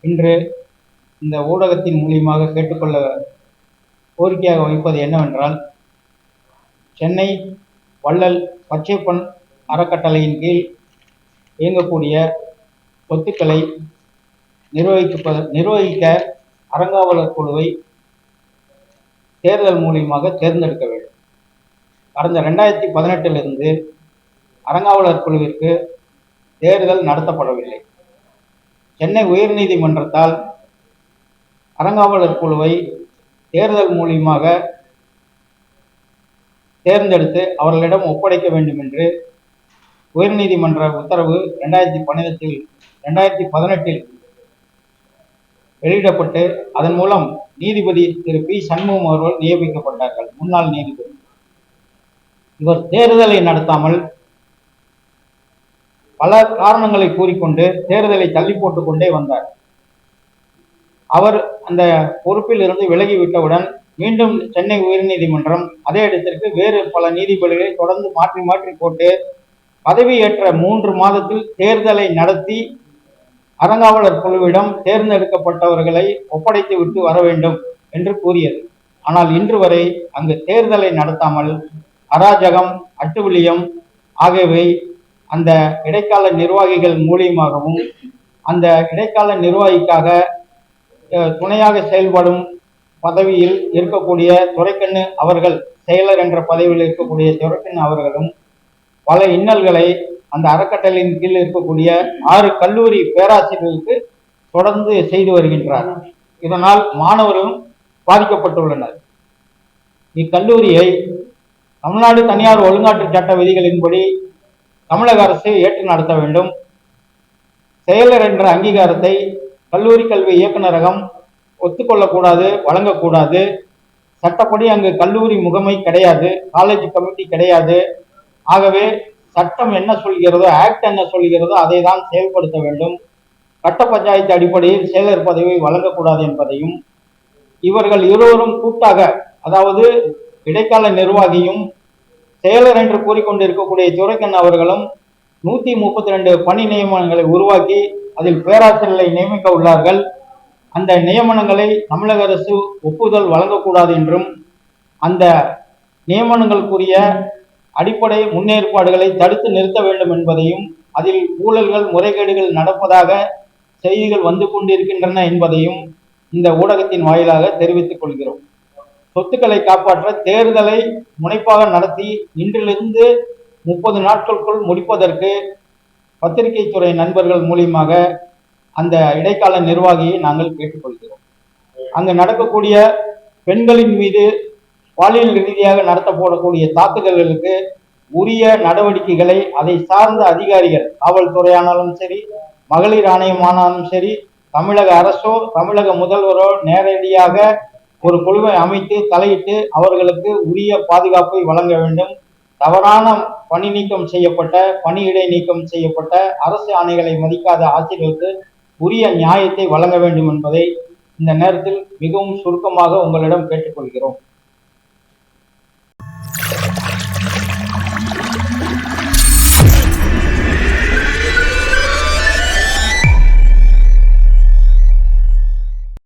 இன்று இந்த ஊடகத்தின் மூலியமாக கேட்டுக்கொள்ள கோரிக்கையாக வைப்பது என்னவென்றால், சென்னை வள்ளல் பச்சையப்பன் அறக்கட்டளையின் கீழ் இயங்கக்கூடிய சொத்துக்களை நிர்வகிக்க அறங்காவலர் குழுவை தேர்தல் மூலியமாக தேர்ந்தெடுக்க வேண்டும். கடந்த 2018 அறங்காவலர் குழுவிற்கு தேர்தல் நடத்தப்படவில்லை. சென்னை உயர்நீதிமன்றத்தால் அறங்காவலர் குழுவை தேர்தல் மூலியமாக தேர்ந்தெடுத்து அவர்களிடம் ஒப்படைக்க வேண்டும் என்று உயர்நீதிமன்ற உத்தரவு 2018 வெளியிடப்பட்டு, அதன் மூலம் நீதிபதி திரு பி சண்முகம் அவர்கள் நியமிக்கப்பட்டார்கள். முன்னாள் நீதிபதி இவர் தேர்தலை நடத்தாமல் பல காரணங்களை கூறிக்கொண்டு தேர்தலை தள்ளி போட்டுக் கொண்டே வந்தார். அவர் அந்த பொறுப்பில் இருந்து விலகிவிட்டவுடன் மீண்டும் சென்னை உயர்நீதிமன்றம் அதே இடத்திற்கு வேறு பல நீதிபதிகளை தொடர்ந்து மாற்றி மாற்றி போட்டு பதவியேற்ற 3 மாதத்தில் தேர்தலை நடத்தி அறங்காவலர் குழுவிடம் தேர்ந்தெடுக்கப்பட்டவர்களை ஒப்படைத்து விட்டு வர வேண்டும் என்று கூறியது. ஆனால் இன்று வரை அங்கு தேர்தலை நடத்தாமல் அராஜகம், அட்டுவிழியம் ஆகியவை அந்த இடைக்கால நிர்வாகிகள் மூலியமாகவும், அந்த இடைக்கால நிர்வாகிக்காக துணையாக செயல்படும் பதவியில் இருக்கக்கூடிய துரைக்கண்ணு அவர்கள், செயலர் என்ற பதவியில் இருக்கக்கூடிய துரைக்கண்ணு அவர்களும் பல இன்னல்களை அந்த அறக்கட்டளையின் கீழ் இருக்கக்கூடிய 6 கல்லூரி பேராசிரியர்களுக்கு தொடர்ந்து செய்து வருகின்றார். இதனால் மாணவர்களும் பாதிக்கப்பட்டுள்ளனர். இக்கல்லூரியை தமிழ்நாடு தனியார் ஒழுங்காற்று சட்ட விதிகளின்படி தமிழக அரசு ஏற்று நடத்த வேண்டும். செயலர் என்ற அங்கீகாரத்தை கல்லூரி கல்வி இயக்குநரகம் ஒத்துக்கொள்ளக்கூடாது, வழங்கக்கூடாது. சட்டப்படி அங்கு கல்லூரி முகமை கிடையாது, காலேஜ் கமிட்டி கிடையாது. ஆகவே சட்டம் என்ன சொல்கிறதோ, ஆக்ட் என்ன சொல்கிறதோ அதை தான் செயல்படுத்த வேண்டும். கட்ட பஞ்சாயத்து அடிப்படையில் செயலர் பதவியை வழங்கக்கூடாது என்பதையும், இவர்கள் இருவரும் கூட்டாக, அதாவது இடைக்கால நிர்வாகியும் செயலர் என்று கூறிக்கொண்டிருக்கக்கூடிய துரைக்கண்ணு அவர்களும் 132 பணி நியமனங்களை உருவாக்கி அதில் பேராசிரியர்களை நியமிக்க உள்ளார்கள். அந்த நியமனங்களை தமிழக அரசு ஒப்புதல் வழங்கக்கூடாது என்றும், அந்த நியமனங்களுக்குரிய அடிப்படை முன்னேற்பாடுகளை தடுத்து நிறுத்த வேண்டும் என்பதையும், அதில் ஊழல்கள், முறைகேடுகள் நடப்பதாக செய்திகள் வந்து கொண்டிருக்கின்றன என்பதையும் இந்த ஊடகத்தின் வாயிலாக தெரிவித்துக் கொள்கிறோம். சொத்துக்களை காப்பாற்ற தேர்தலை முனைப்பாக நடத்தி இன்றிலிருந்து 30 நாட்களுக்குள் முடிப்பதற்கு பத்திரிகை துறை நண்பர்கள் மூலியமாக அந்த இடைக்கால நிர்வாகியை நாங்கள் கேட்டுக்கொள்கிறோம். அங்கு நடக்கக்கூடிய பெண்களின் மீது பாலியல் ரீதியாக நடத்தப்படக்கூடிய தாக்குதல்களுக்கு உரிய நடவடிக்கைகளை அதை சார்ந்த அதிகாரிகள், காவல்துறையானாலும் சரி, மகளிர் ஆணையமானாலும் சரி, தமிழக அரசோ தமிழக முதல்வரோ நேரடியாக ஒரு குழுவை அமைத்து தலையிட்டு அவர்களுக்கு உரிய பாதுகாப்பை வழங்க வேண்டும். தவறான பணி நீக்கம் செய்யப்பட்ட, பணியிடை நீக்கம் செய்யப்பட்ட, அரசு ஆணைகளை மதிக்காத ஆசிரியர்களுக்கு உரிய நியாயத்தை வழங்க வேண்டும் என்பதை இந்த நேரத்தில் மிகவும் சுருக்கமாக உங்களிடம் கேட்டுக்கொள்கிறோம்.